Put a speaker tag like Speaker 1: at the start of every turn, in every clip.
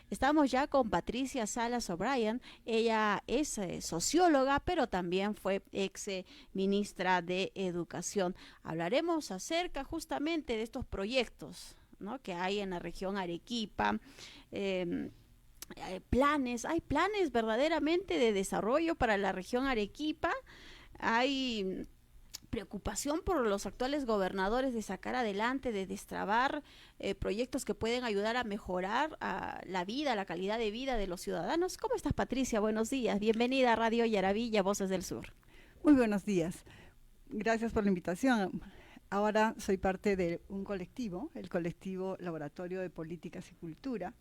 Speaker 1: Estamos ya con Patricia Salas O'Brien. Ella es socióloga, pero también fue ex ministra de Educación. Hablaremos acerca justamente de estos proyectos, ¿no?, que hay en la región Arequipa. Eh, hay planes verdaderamente de desarrollo para la región Arequipa. Hay preocupación por los actuales gobernadores de sacar adelante, de destrabar proyectos que pueden ayudar a mejorar la vida, la calidad de vida de los ciudadanos. ¿Cómo estás, Patricia? Buenos días. Bienvenida a Radio Yaravilla, Voces del Sur.
Speaker 2: Muy buenos días. Gracias por la invitación. Ahora soy parte de un colectivo, el colectivo Laboratorio de Políticas y Cultura,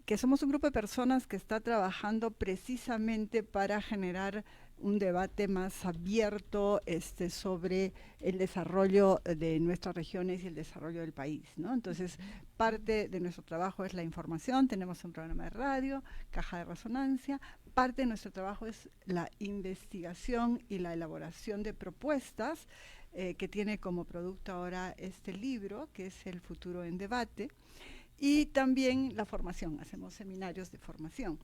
Speaker 2: que somos un grupo de personas que está trabajando precisamente para generar un debate más abierto sobre el desarrollo de nuestras regiones y el desarrollo del país, ¿no? Entonces, parte de nuestro trabajo es la información, tenemos un programa de radio, Caja de Resonancia, parte de nuestro trabajo es la investigación y la elaboración de propuestas que tiene como producto ahora este libro, que es El futuro en debate, y también la formación, hacemos seminarios de formación.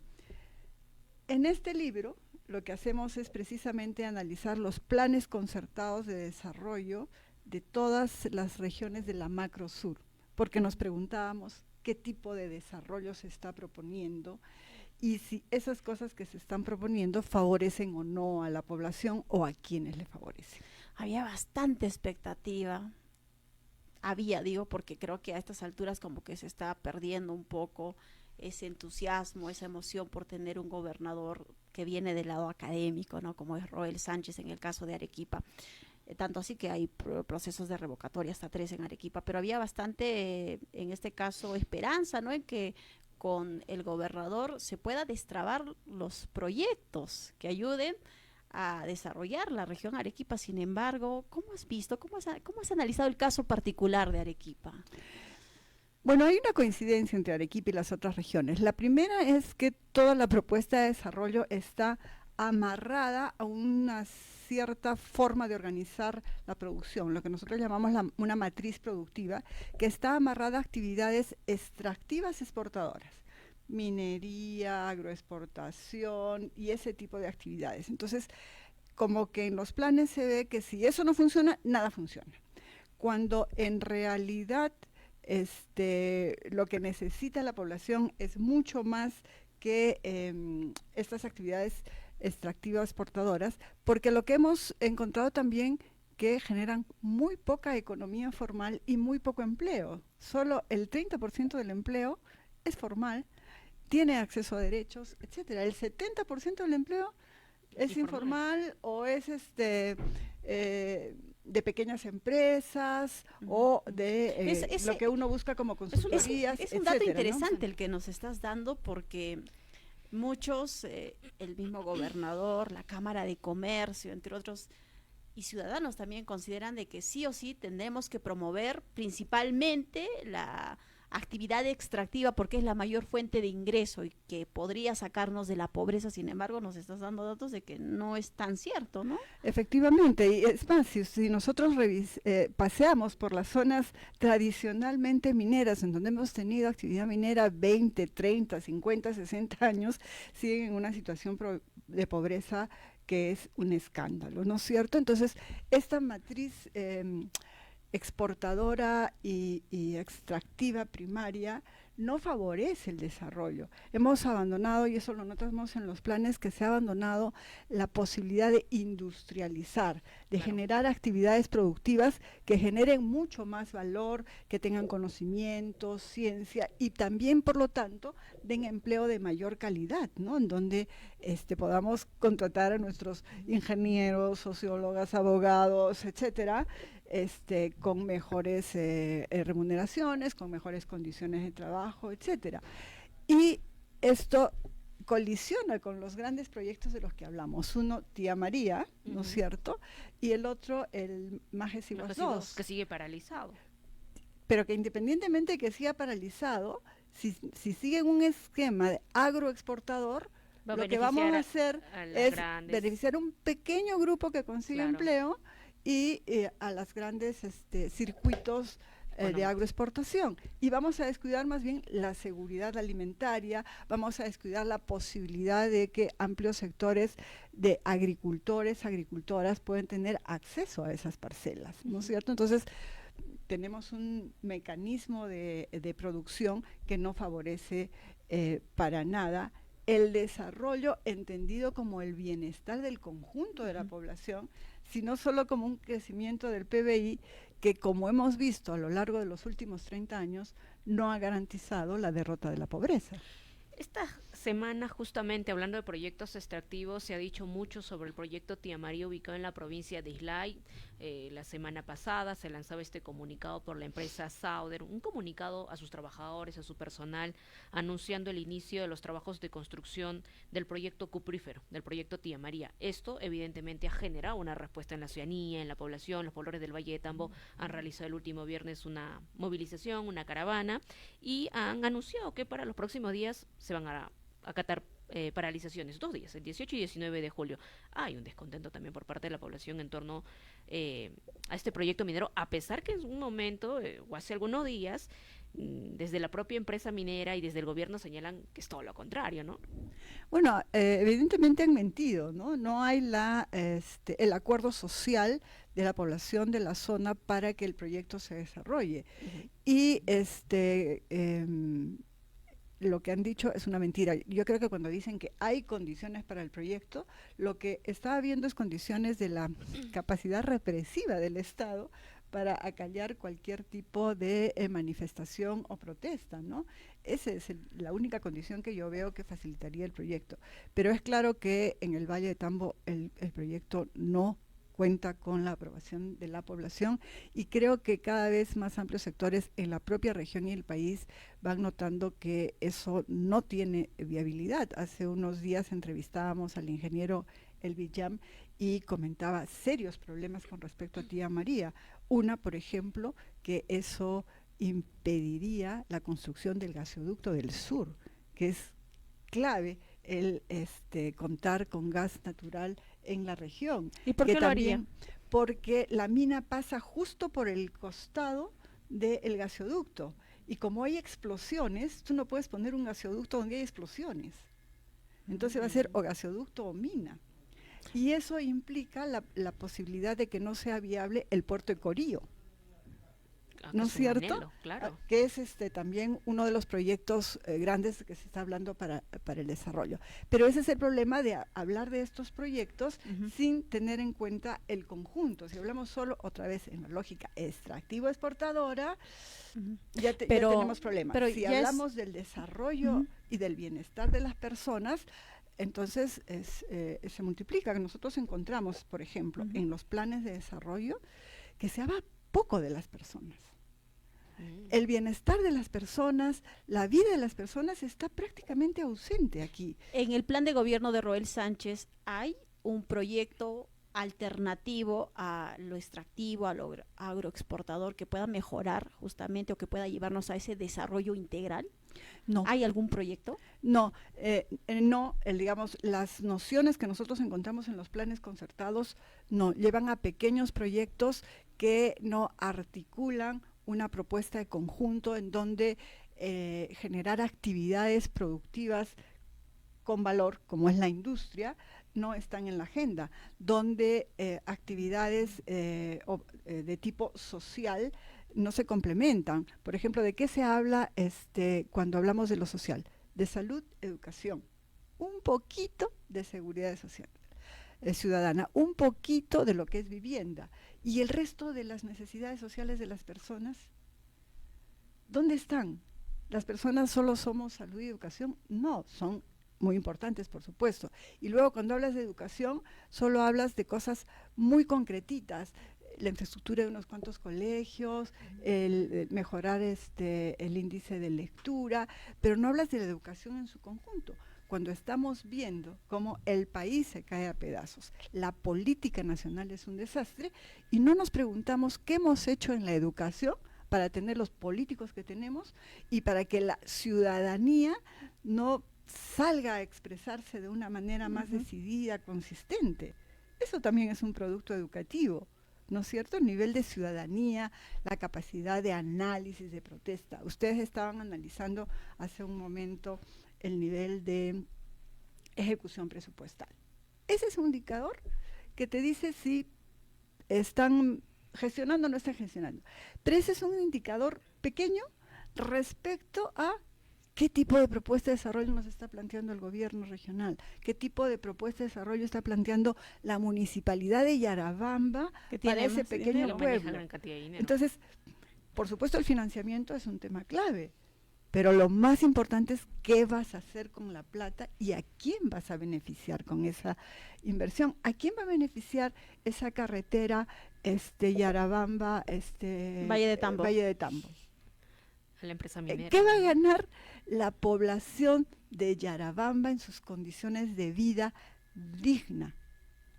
Speaker 2: En este libro lo que hacemos es precisamente analizar los planes concertados de desarrollo de todas las regiones de la macro sur, porque nos preguntábamos qué tipo de desarrollo se está proponiendo y si esas cosas que se están proponiendo favorecen o no a la población o a quienes le favorecen.
Speaker 1: Había bastante expectativa. Digo, porque creo que a estas alturas como que se está perdiendo un poco ese entusiasmo, esa emoción por tener un gobernador que viene del lado académico, ¿no?, como es Roel Sánchez en el caso de Arequipa. Tanto así que hay procesos de revocatoria, hasta 3 en Arequipa, pero había bastante, en este caso, esperanza, ¿no?, en que con el gobernador se pueda destrabar los proyectos que ayuden a desarrollar la región Arequipa. Sin embargo, ¿cómo has visto, cómo has analizado el caso particular de Arequipa?
Speaker 2: Bueno, hay una coincidencia entre Arequipa y las otras regiones. La primera es que toda la propuesta de desarrollo está amarrada a una cierta forma de organizar la producción, lo que nosotros llamamos una matriz productiva, que está amarrada a actividades extractivas exportadoras, minería, agroexportación y ese tipo de actividades. Entonces, como que en los planes se ve que si eso no funciona, nada funciona. Cuando en realidad lo que necesita la población es mucho más que estas actividades extractivas exportadoras, porque lo que hemos encontrado también que generan muy poca economía formal y muy poco empleo. Solo el 30% del empleo es formal, tiene acceso a derechos, etcétera. El 70% del empleo es informal o es de pequeñas empresas o de lo que uno busca como consultorías,
Speaker 1: es un dato interesante, ¿no?, el que nos estás dando, porque muchos, el mismo gobernador, la Cámara de Comercio, entre otros, y ciudadanos también consideran de que sí o sí tendremos que promover principalmente la actividad extractiva porque es la mayor fuente de ingreso y que podría sacarnos de la pobreza. Sin embargo, nos estás dando datos de que no es tan cierto, ¿no?
Speaker 2: Efectivamente, y es más, si nosotros paseamos por las zonas tradicionalmente mineras, en donde hemos tenido actividad minera 20, 30, 50, 60 años, siguen en una situación de pobreza que es un escándalo, ¿no es cierto? Entonces, esta matriz exportadora y extractiva primaria no favorece el desarrollo. Hemos abandonado, y eso lo notamos en los planes, que se ha abandonado la posibilidad de industrializar, de generar actividades productivas que generen mucho más valor, que tengan conocimiento, ciencia y también, por lo tanto, den empleo de mayor calidad, ¿no?, en donde podamos contratar a nuestros ingenieros, sociólogas, abogados, etcétera, con mejores remuneraciones, con mejores condiciones de trabajo, etcétera. Y esto colisiona con los grandes proyectos de los que hablamos. Uno, Tía María, ¿no es cierto? Y el otro, el Majes Iguas 2.
Speaker 3: Que sigue paralizado.
Speaker 2: Pero que independientemente de que siga paralizado, si siguen un esquema de agroexportador, lo que vamos a hacer es beneficiar a un pequeño grupo que consigue empleo y a las grandes circuitos de agroexportación, y vamos a descuidar más bien la seguridad alimentaria, vamos a descuidar la posibilidad de que amplios sectores de agricultores, agricultoras pueden tener acceso a esas parcelas, ¿no es cierto? Entonces, tenemos un mecanismo de producción que no favorece para nada el desarrollo entendido como el bienestar del conjunto de la población, sino solo como un crecimiento del PBI que, como hemos visto a lo largo de los últimos 30 años, no ha garantizado la derrota de la pobreza.
Speaker 3: Esta semana, justamente hablando de proyectos extractivos, se ha dicho mucho sobre el proyecto Tía María ubicado en la provincia de Islay. La semana pasada se lanzaba este comunicado por la empresa Sauder, un comunicado a sus trabajadores, a su personal, anunciando el inicio de los trabajos de construcción del proyecto cuprífero, del proyecto Tía María. Esto evidentemente ha generado una respuesta en la ciudadanía, en la población. Los pobladores del Valle de Tambo han realizado el último viernes una movilización, una caravana, y han anunciado que para los próximos días se van a acatar paralizaciones, 2 días, el 18 y 19 de julio. Hay un descontento también por parte de la población en torno a este proyecto minero, a pesar que en un momento, o hace algunos días, desde la propia empresa minera y desde el gobierno señalan que es todo lo contrario, ¿no?
Speaker 2: Bueno, evidentemente han mentido, ¿no? No hay el acuerdo social de la población de la zona para que el proyecto se desarrolle. Y lo que han dicho es una mentira. Yo creo que cuando dicen que hay condiciones para el proyecto, lo que está habiendo es condiciones de la capacidad represiva del Estado para acallar cualquier tipo de manifestación o protesta, ¿no? Esa es la única condición que yo veo que facilitaría el proyecto. Pero es claro que en el Valle de Tambo el proyecto no cuenta con la aprobación de la población, y creo que cada vez más amplios sectores en la propia región y el país van notando que eso no tiene viabilidad. Hace unos días entrevistábamos al ingeniero Elvis Jam y comentaba serios problemas con respecto a Tía María. Una, por ejemplo, que eso impediría la construcción del gasoducto del sur, que es clave el contar con gas natural en la región.
Speaker 1: ¿Y por qué lo haría?
Speaker 2: Porque la mina pasa justo por el costado del gasoducto, y como hay explosiones, tú no puedes poner un gasoducto donde hay explosiones. Entonces va a ser o gasoducto o mina. Y eso implica la posibilidad de que no sea viable el puerto de Corío. ¿No es cierto?
Speaker 3: Anhelo, claro.
Speaker 2: Que es también uno de los proyectos grandes que se está hablando para el desarrollo. Pero ese es el problema de hablar de estos proyectos sin tener en cuenta el conjunto. Si hablamos solo, otra vez, en la lógica extractivo-exportadora, ya tenemos problemas. Pero si hablamos del desarrollo y del bienestar de las personas, entonces se multiplica. Nosotros encontramos, por ejemplo, en los planes de desarrollo, que se habla poco de las personas. El bienestar de las personas, la vida de las personas está prácticamente ausente aquí.
Speaker 1: En el plan de gobierno de Roel Sánchez hay un proyecto alternativo a lo extractivo, a lo agroexportador, que pueda mejorar justamente, o que pueda llevarnos a ese desarrollo integral.
Speaker 2: No.
Speaker 1: ¿Hay algún proyecto?
Speaker 2: No, digamos, las nociones que nosotros encontramos en los planes concertados no llevan a pequeños proyectos que no articulan una propuesta de conjunto en donde generar actividades productivas con valor, como es la industria, no están en la agenda, donde actividades de tipo social no se complementan. Por ejemplo, ¿de qué se habla cuando hablamos de lo social? De salud, educación, un poquito de seguridad social ciudadana, un poquito de lo que es vivienda, y el resto de las necesidades sociales de las personas, ¿dónde están? ¿Las personas solo somos salud y educación? No, son muy importantes, por supuesto. Y luego, cuando hablas de educación, solo hablas de cosas muy concretitas, la infraestructura de unos cuantos colegios, el mejorar el índice de lectura, pero no hablas de la educación en su conjunto. Cuando estamos viendo cómo el país se cae a pedazos, la política nacional es un desastre, y no nos preguntamos qué hemos hecho en la educación para tener los políticos que tenemos y para que la ciudadanía no salga a expresarse de una manera más decidida, consistente. Eso también es un producto educativo, ¿no es cierto? El nivel de ciudadanía, la capacidad de análisis, de protesta. Ustedes estaban analizando hace un momento el nivel de ejecución presupuestal. Ese es un indicador que te dice si están gestionando o no están gestionando. Pero ese es un indicador pequeño respecto a qué tipo de propuesta de desarrollo nos está planteando el gobierno regional, qué tipo de propuesta de desarrollo está planteando la municipalidad de Yarabamba para ese pequeño pueblo. Entonces, por supuesto, el financiamiento es un tema clave, pero lo más importante es qué vas a hacer con la plata y a quién vas a beneficiar con esa inversión. ¿A quién va a beneficiar esa carretera Yarabamba,
Speaker 1: Valle de Tambo?
Speaker 2: Valle de Tambo.
Speaker 3: A la empresa minera.
Speaker 2: ¿Qué va a ganar la población de Yarabamba en sus condiciones de vida digna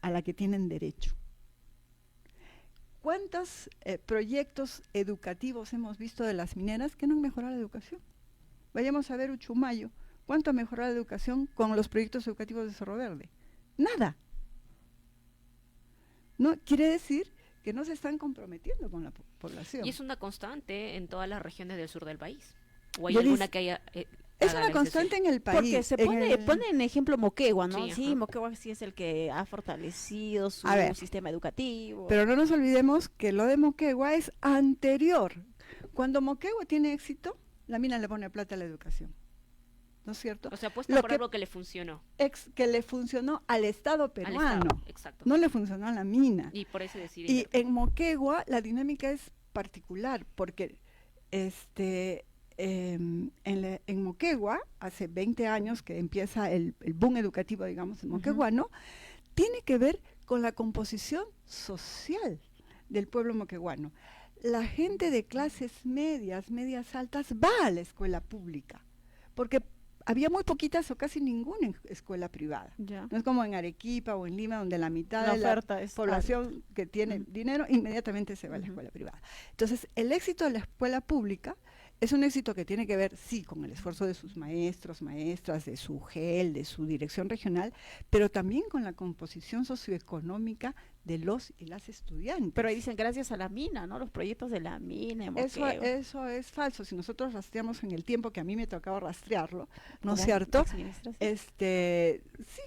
Speaker 2: a la que tienen derecho? ¿Cuántos proyectos educativos hemos visto de las mineras que no han mejorado la educación? Vayamos a ver Uchumayo. ¿Cuánto ha mejorado la educación con los proyectos educativos de Cerro Verde? Nada. No quiere decir que no se están comprometiendo con la población.
Speaker 3: Y es una constante en todas las regiones del sur del país. ¿O hay alguna que haya...?
Speaker 2: Es una constante en el país.
Speaker 1: Porque se pone en ejemplo Moquegua, ¿no?
Speaker 3: Sí,
Speaker 1: Moquegua sí es el que ha fortalecido su sistema educativo.
Speaker 2: Pero no nos olvidemos que lo de Moquegua es anterior. Cuando Moquegua tiene éxito, la mina le pone plata a la educación. ¿No es cierto?
Speaker 3: O sea, apuesta por algo que le funcionó.
Speaker 2: Que le funcionó al Estado peruano.
Speaker 3: Exacto.
Speaker 2: No le funcionó a la mina.
Speaker 3: Y por eso decir.
Speaker 2: Y en Moquegua la dinámica es particular, porque en Moquegua, hace 20 años que empieza el boom educativo, digamos, en moqueguano, tiene que ver con la composición social del pueblo moqueguano. La gente de clases medias altas va a la escuela pública, porque había muy poquitas o casi ninguna escuela privada.
Speaker 1: Ya.
Speaker 2: No es como en Arequipa o en Lima, donde la mitad de la población que tiene dinero inmediatamente se va a la escuela privada. Entonces, el éxito de la escuela pública es un éxito que tiene que ver, sí, con el esfuerzo de sus maestros, maestras, de su GEL, de su dirección regional, pero también con la composición socioeconómica de los y las estudiantes.
Speaker 1: Pero ahí dicen gracias a la mina, ¿no? Los proyectos de la mina.
Speaker 2: Eso es falso. Si nosotros rastreamos en el tiempo que a mí me tocaba rastrearlo, ¿no es cierto? Sí,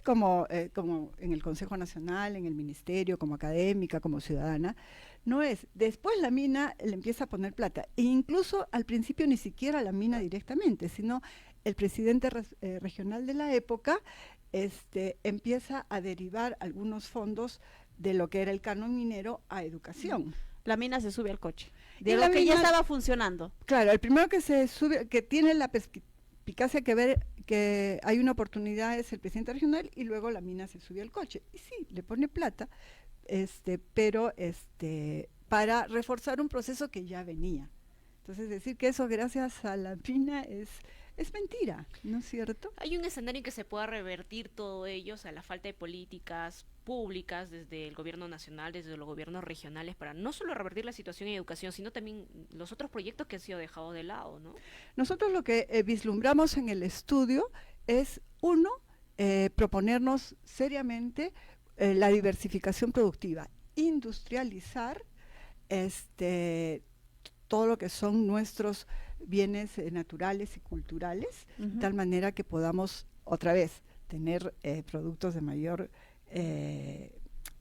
Speaker 2: como en el Consejo Nacional, en el Ministerio, como académica, como ciudadana, no es. Después la mina le empieza a poner plata. E incluso al principio ni siquiera la mina directamente, sino el presidente regional de la época empieza a derivar algunos fondos de lo que era el canon minero a educación.
Speaker 1: La mina se sube al coche. De lo que ya estaba funcionando.
Speaker 2: Claro, el primero que se sube, que tiene la perspicacia que ver que hay una oportunidad es el presidente regional, y luego la mina se sube al coche. Y sí, le pone plata, pero para reforzar un proceso que ya venía. Entonces decir que eso gracias a la mina es mentira, ¿no es cierto?
Speaker 3: ¿Hay un escenario en que se pueda revertir todo ello, o sea, la falta de políticas públicas desde el gobierno nacional, desde los gobiernos regionales, para no solo revertir la situación en educación, sino también los otros proyectos que han sido dejados de lado, ¿no?
Speaker 2: Nosotros lo que vislumbramos en el estudio es, uno, proponernos seriamente la diversificación productiva, industrializar todo lo que son nuestros bienes naturales y culturales, de tal manera que podamos otra vez tener productos de mayor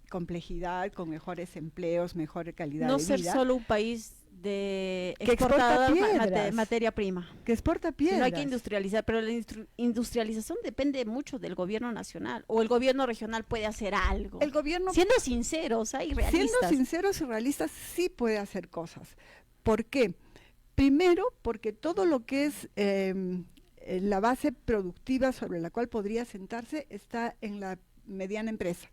Speaker 2: complejidad, con mejores empleos, mejor calidad de vida.
Speaker 1: No ser solo un país de
Speaker 2: exportador
Speaker 1: de materia prima.
Speaker 2: Que exporta piedras.
Speaker 1: No hay que industrializar, pero la industrialización depende mucho del gobierno nacional, o el gobierno regional puede hacer algo.
Speaker 2: El gobierno,
Speaker 1: siendo sinceros y realistas.
Speaker 2: Siendo sinceros y realistas, sí puede hacer cosas. ¿Por qué? Primero, porque todo lo que es la base productiva sobre la cual podría sentarse está en la mediana empresa,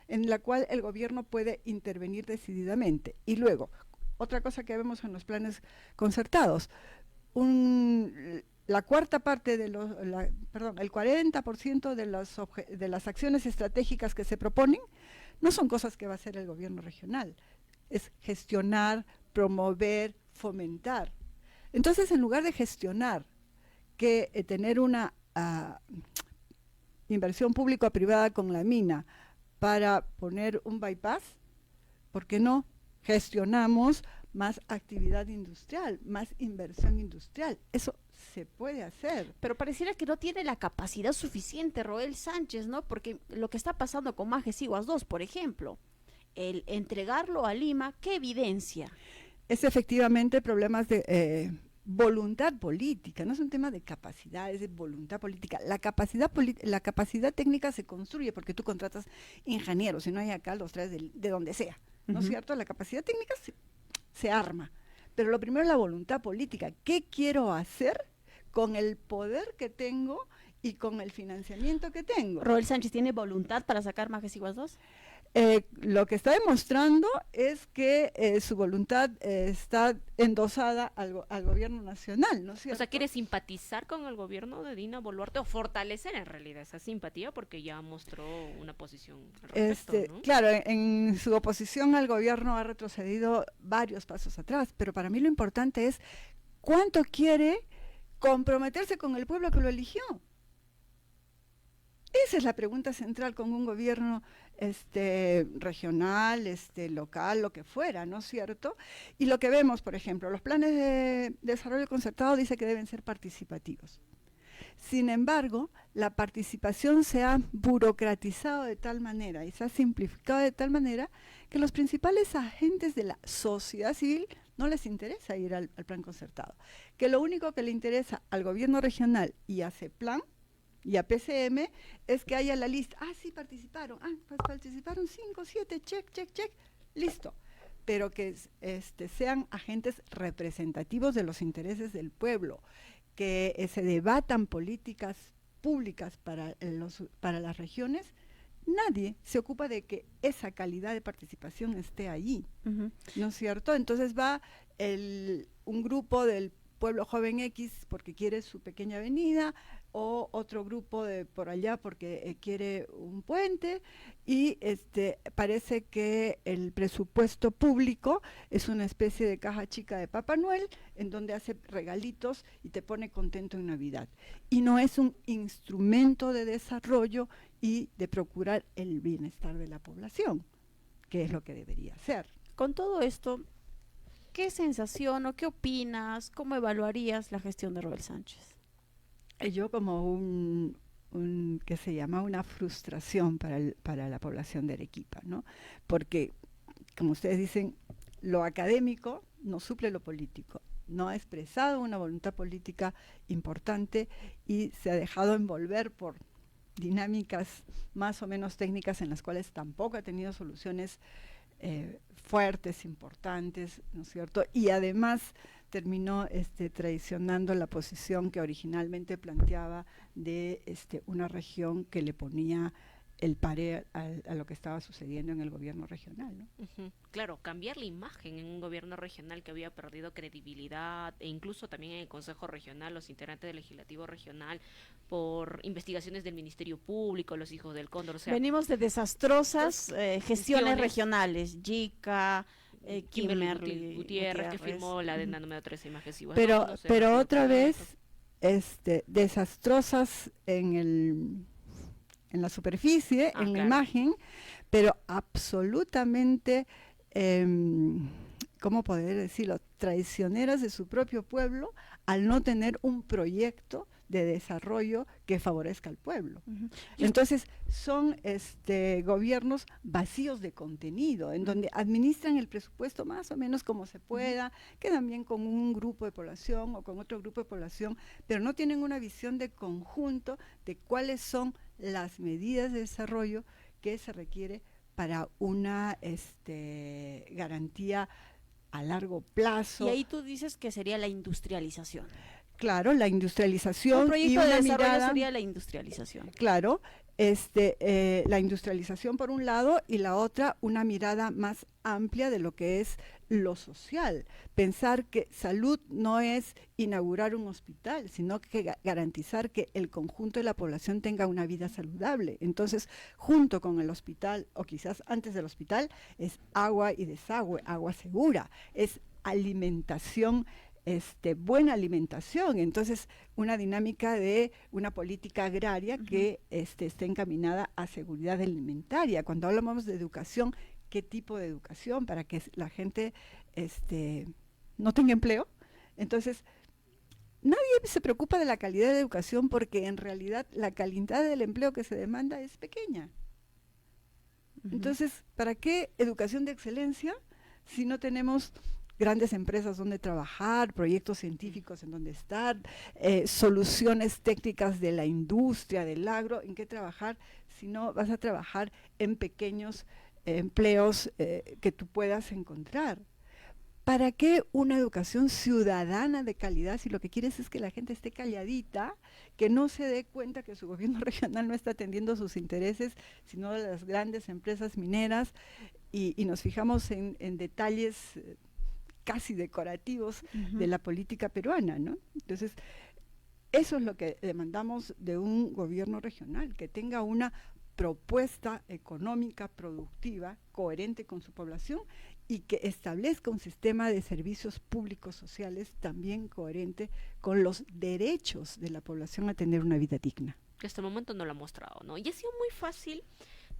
Speaker 2: en la cual el gobierno puede intervenir decididamente. Y luego, otra cosa que vemos en los planes concertados, la cuarta parte de el 40% de las acciones estratégicas que se proponen no son cosas que va a hacer el gobierno regional, es gestionar, promover, fomentar. Entonces, en lugar de gestionar, que tener una inversión público-privada con la mina para poner un bypass, ¿por qué no gestionamos más actividad industrial, más inversión industrial. Eso se puede hacer.
Speaker 1: Pero pareciera que no tiene la capacidad suficiente Roel Sánchez, ¿no? Porque lo que está pasando con Majes Iguas 2, por ejemplo, el entregarlo a Lima, ¿qué evidencia?
Speaker 2: Es efectivamente problemas de voluntad política, no es un tema de capacidad, es de voluntad política. La capacidad técnica se construye porque tú contratas ingenieros, si no hay acá, los traes de donde sea, ¿no es cierto? La capacidad técnica se arma, pero lo primero es la voluntad política. ¿Qué quiero hacer con el poder que tengo y con el financiamiento que tengo?
Speaker 1: ¿Roel Sánchez tiene voluntad para sacar Majes Iguas 2?
Speaker 2: Lo que está demostrando es que su voluntad está endosada al gobierno nacional, ¿no es cierto?
Speaker 3: O sea, ¿quiere simpatizar con el gobierno de Dina Boluarte o fortalecer en realidad esa simpatía porque ya mostró una posición al respecto, ¿no?
Speaker 2: Claro, en su oposición al gobierno ha retrocedido varios pasos atrás, pero para mí lo importante es cuánto quiere comprometerse con el pueblo que lo eligió. Esa es la pregunta central con un gobierno regional, local, lo que fuera, ¿no es cierto? Y lo que vemos, por ejemplo, los planes de desarrollo concertado dice que deben ser participativos. Sin embargo, la participación se ha burocratizado de tal manera y se ha simplificado de tal manera que los principales agentes de la sociedad civil no les interesa ir al plan concertado. Que lo único que le interesa al gobierno regional y a CEPLAN y a PCM es que haya la lista. Ah, sí, participaron. Ah, pues participaron 5, 7, check, check, check. Listo. Pero que sean agentes representativos de los intereses del pueblo, que se debatan políticas públicas para las regiones. Nadie se ocupa de que esa calidad de participación esté allí, ¿no es cierto? Entonces va un grupo del Pueblo Joven X porque quiere su pequeña avenida, o otro grupo de por allá porque quiere un puente, y parece que el presupuesto público es una especie de caja chica de Papá Noel en donde hace regalitos y te pone contento en Navidad. Y no es un instrumento de desarrollo y de procurar el bienestar de la población, que es lo que debería ser.
Speaker 1: Con todo esto, ¿qué sensación o qué opinas, cómo evaluarías la gestión de Roel Sánchez?
Speaker 2: Yo como que se llama una frustración para la población de Arequipa, ¿no? Porque, como ustedes dicen, lo académico no suple lo político. No ha expresado una voluntad política importante y se ha dejado envolver por dinámicas más o menos técnicas en las cuales tampoco ha tenido soluciones fuertes, importantes, ¿no es cierto? Y además terminó traicionando la posición que originalmente planteaba de una región que le ponía el pare a lo que estaba sucediendo en el gobierno regional, ¿no?
Speaker 3: Claro, cambiar la imagen en un gobierno regional que había perdido credibilidad, e incluso también en el Consejo Regional, los integrantes del Legislativo Regional, por investigaciones del Ministerio Público, los hijos del Cóndor. O sea,
Speaker 1: venimos de desastrosas gestiones regionales, Yica,
Speaker 3: Kimberly Gutiérrez, que firmó la adenda número 13 Majes Iguas 2.
Speaker 2: Pero otra vez, desastrosas en la superficie, en la imagen, pero absolutamente, ¿cómo poder decirlo?, traicioneras de su propio pueblo al no tener un proyecto de desarrollo que favorezca al pueblo. Entonces son gobiernos vacíos de contenido, en donde administran el presupuesto más o menos como se pueda, quedan bien con un grupo de población o con otro grupo de población, pero no tienen una visión de conjunto de cuáles son las medidas de desarrollo que se requiere para una garantía a largo plazo.
Speaker 1: Y ahí tú dices que sería la industrialización.
Speaker 2: Claro, la industrialización.
Speaker 1: Un proyecto
Speaker 2: y una
Speaker 1: de desarrollo
Speaker 2: mirada,
Speaker 1: sería la industrialización.
Speaker 2: Claro, la industrialización por un lado y la otra una mirada más amplia de lo que es lo social. Pensar que salud no es inaugurar un hospital, sino que garantizar que el conjunto de la población tenga una vida saludable. Entonces, junto con el hospital, o quizás antes del hospital, es agua y desagüe, agua segura, es alimentación, buena alimentación. Entonces, una dinámica de una política agraria que esté encaminada a seguridad alimentaria. Cuando hablamos de educación, qué tipo de educación para que la gente no tenga empleo. Entonces, nadie se preocupa de la calidad de educación porque en realidad la calidad del empleo que se demanda es pequeña. Entonces, ¿para qué educación de excelencia si no tenemos grandes empresas donde trabajar, proyectos científicos en donde estar, soluciones técnicas de la industria, del agro, en qué trabajar, si no vas a trabajar en pequeños empleos que tú puedas encontrar? ¿Para qué una educación ciudadana de calidad si lo que quieres es que la gente esté calladita, que no se dé cuenta que su gobierno regional no está atendiendo sus intereses, sino de las grandes empresas mineras, y nos fijamos en detalles casi decorativos de la política peruana, ¿no? Entonces, eso es lo que demandamos de un gobierno regional, que tenga una propuesta económica, productiva, coherente con su población y que establezca un sistema de servicios públicos sociales también coherente con los derechos de la población a tener una vida digna.
Speaker 3: Que hasta el momento no lo ha mostrado, ¿no? Y ha sido muy fácil,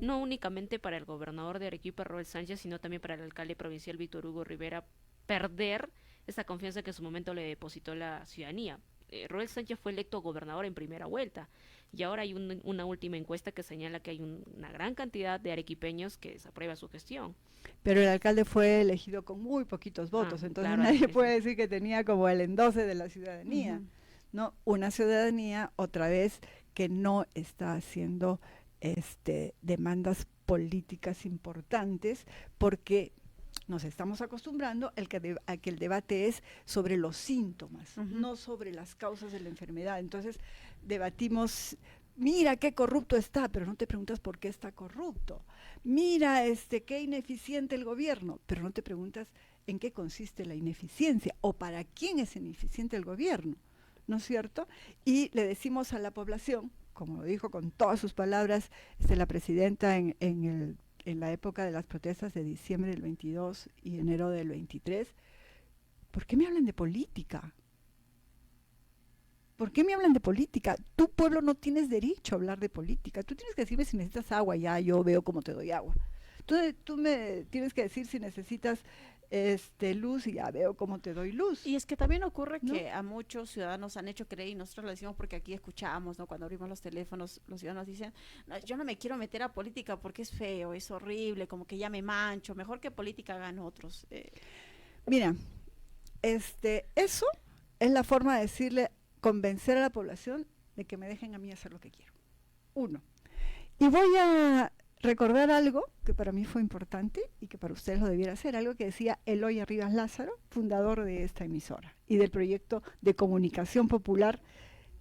Speaker 3: no únicamente para el gobernador de Arequipa, Roel Sánchez, sino también para el alcalde provincial, Víctor Hugo Rivera, perder esa confianza que en su momento le depositó la ciudadanía. Roel Sánchez fue electo gobernador en primera vuelta y ahora hay una última encuesta que señala que hay una gran cantidad de arequipeños que desaprueba su gestión.
Speaker 2: Pero el alcalde fue elegido con muy poquitos votos, entonces claro, nadie puede decir que tenía como el endose de la ciudadanía, ¿no? Una ciudadanía, otra vez, que no está haciendo demandas políticas importantes porque nos estamos acostumbrando a que el debate es sobre los síntomas, no sobre las causas de la enfermedad. Entonces debatimos, mira qué corrupto está, pero no te preguntas por qué está corrupto. Mira qué ineficiente el gobierno, pero no te preguntas en qué consiste la ineficiencia o para quién es ineficiente el gobierno, ¿no es cierto? Y le decimos a la población, como lo dijo con todas sus palabras la presidenta en la época de las protestas de diciembre del 22 y enero del 23, ¿por qué me hablan de política? ¿Por qué me hablan de política? Tu pueblo no tienes derecho a hablar de política. Tú tienes que decirme si necesitas agua, ya yo veo cómo te doy agua. Tú me tienes que decir si necesitas luz y ya veo cómo te doy luz.
Speaker 1: Y es que también ocurre, ¿no?, que a muchos ciudadanos han hecho creer, y nosotros lo decimos porque aquí escuchamos, ¿no?, cuando abrimos los teléfonos, los ciudadanos dicen, no, yo no me quiero meter a política porque es feo, es horrible, como que ya me mancho, mejor que política hagan otros.
Speaker 2: Mira, eso es la forma de decirle, convencer a la población de que me dejen a mí hacer lo que quiero. Uno. Y voy a recordar algo que para mí fue importante y que para ustedes lo debiera hacer, algo que decía Eloy Arribas Lázaro, fundador de esta emisora y del proyecto de comunicación popular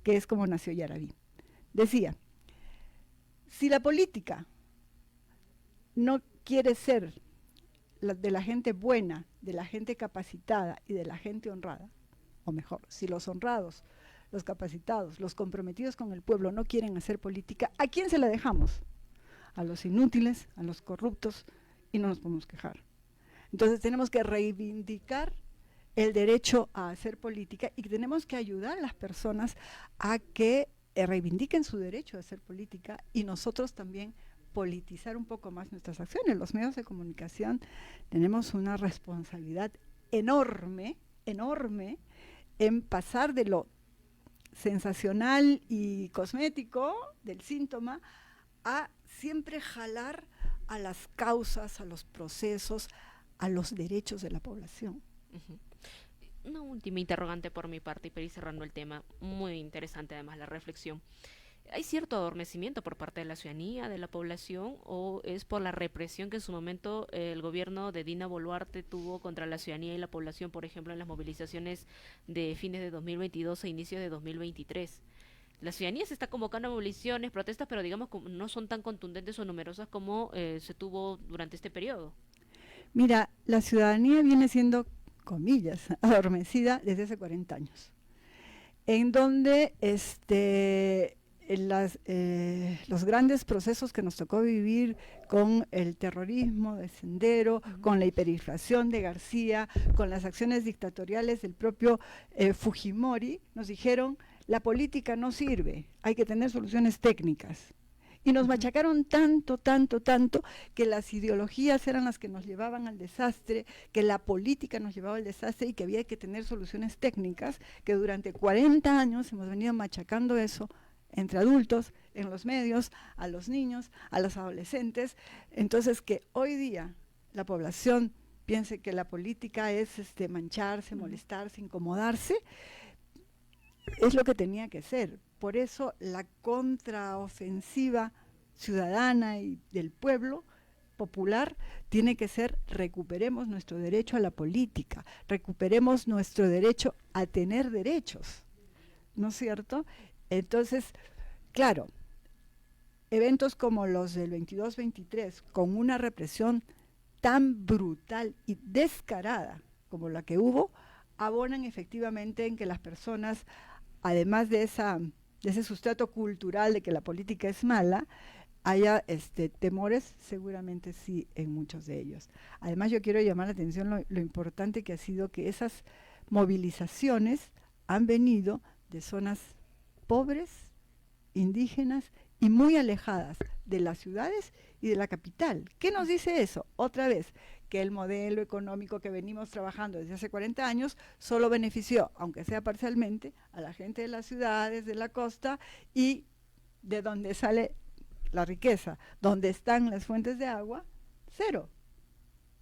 Speaker 2: que es como nació Yaraví. Decía, si la política no quiere ser de la gente buena, de la gente capacitada y de la gente honrada, o mejor, si los honrados, los capacitados, los comprometidos con el pueblo no quieren hacer política, ¿a quién se la dejamos? A los inútiles, a los corruptos, y no nos podemos quejar. Entonces tenemos que reivindicar el derecho a hacer política y tenemos que ayudar a las personas a que reivindiquen su derecho a hacer política y nosotros también politizar un poco más nuestras acciones. Los medios de comunicación tenemos una responsabilidad enorme, enorme, en pasar de lo sensacional y cosmético del síntoma a siempre jalar a las causas, a los procesos, a los derechos de la población.
Speaker 3: Una última interrogante por mi parte y para ir cerrando el tema, muy interesante además la reflexión. ¿Hay cierto adormecimiento por parte de la ciudadanía, de la población, o es por la represión que en su momento el gobierno de Dina Boluarte tuvo contra la ciudadanía y la población, por ejemplo, en las movilizaciones de fines de 2022 e inicios de 2023? La ciudadanía se está convocando a movilizaciones, protestas, pero digamos que no son tan contundentes o numerosas como se tuvo durante este periodo.
Speaker 2: Mira, la ciudadanía viene siendo, comillas, adormecida desde hace 40 años, en donde los grandes procesos que nos tocó vivir con el terrorismo de Sendero, con la hiperinflación de García, con las acciones dictatoriales del propio Fujimori, nos dijeron, la política no sirve, hay que tener soluciones técnicas. Y nos machacaron tanto, tanto, tanto, que las ideologías eran las que nos llevaban al desastre, que la política nos llevaba al desastre y que había que tener soluciones técnicas, que durante 40 años hemos venido machacando eso entre adultos, en los medios, a los niños, a los adolescentes. Entonces, que hoy día la población piense que la política es mancharse, molestarse, incomodarse, es lo que tenía que ser. Por eso la contraofensiva ciudadana y del pueblo popular tiene que ser: recuperemos nuestro derecho a la política, recuperemos nuestro derecho a tener derechos, ¿no es cierto? Entonces, claro, eventos como los del 22-23, con una represión tan brutal y descarada como la que hubo, abonan efectivamente en que las personas, además de ese sustrato cultural de que la política es mala, haya temores, seguramente sí, en muchos de ellos. Además, yo quiero llamar la atención lo importante que ha sido que esas movilizaciones han venido de zonas pobres, indígenas y muy alejadas de las ciudades y de la capital. ¿Qué nos dice eso? Otra vez, que el modelo económico que venimos trabajando desde hace 40 años solo benefició, aunque sea parcialmente, a la gente de las ciudades, de la costa y de donde sale la riqueza, donde están las fuentes de agua, cero.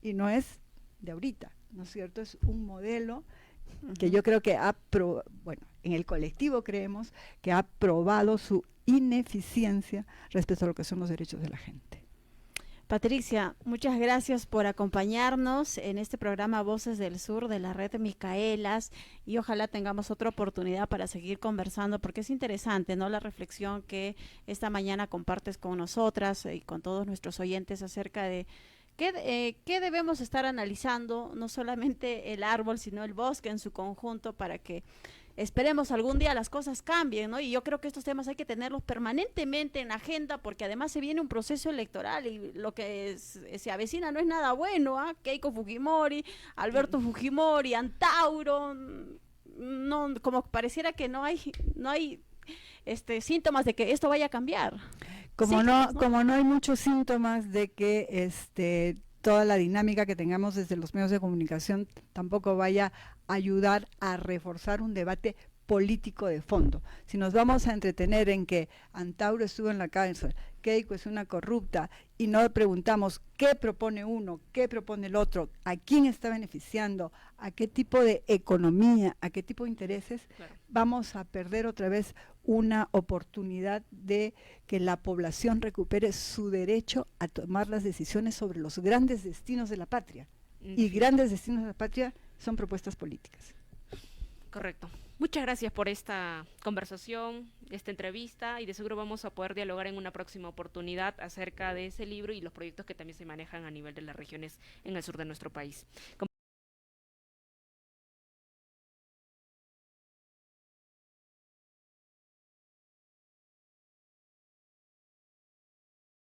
Speaker 2: Y no es de ahorita, ¿no es cierto? Es un modelo que yo creo que en el colectivo creemos que ha probado su ineficiencia respecto a lo que son los derechos de la gente.
Speaker 1: Patricia, muchas gracias por acompañarnos en este programa Voces del Sur de la Red de Micaelas, y ojalá tengamos otra oportunidad para seguir conversando, porque es interesante, ¿no?, la reflexión que esta mañana compartes con nosotras y con todos nuestros oyentes acerca de qué debemos estar analizando, no solamente el árbol, sino el bosque en su conjunto, para que esperemos algún día las cosas cambien, ¿no? Y yo creo que estos temas hay que tenerlos permanentemente en la agenda, porque además se viene un proceso electoral y lo que se avecina no es nada bueno, ¿ah? Keiko Fujimori, Alberto Fujimori, Antauro, no, como pareciera que no hay síntomas de que esto vaya a cambiar.
Speaker 2: Como no hay muchos síntomas de que toda la dinámica que tengamos desde los medios de comunicación tampoco vaya a ayudar a reforzar un debate político de fondo. Si nos vamos a entretener en que Antauro estuvo en la cárcel, Keiko es una corrupta, y no preguntamos qué propone uno, qué propone el otro, a quién está beneficiando, a qué tipo de economía, a qué tipo de intereses, claro, vamos a perder otra vez una oportunidad de que la población recupere su derecho a tomar las decisiones sobre los grandes destinos de la patria. Y grandes destinos de la patria son propuestas políticas.
Speaker 3: Correcto. Muchas gracias por esta conversación, esta entrevista, y de seguro vamos a poder dialogar en una próxima oportunidad acerca de ese libro y los proyectos que también se manejan a nivel de las regiones en el sur de nuestro país.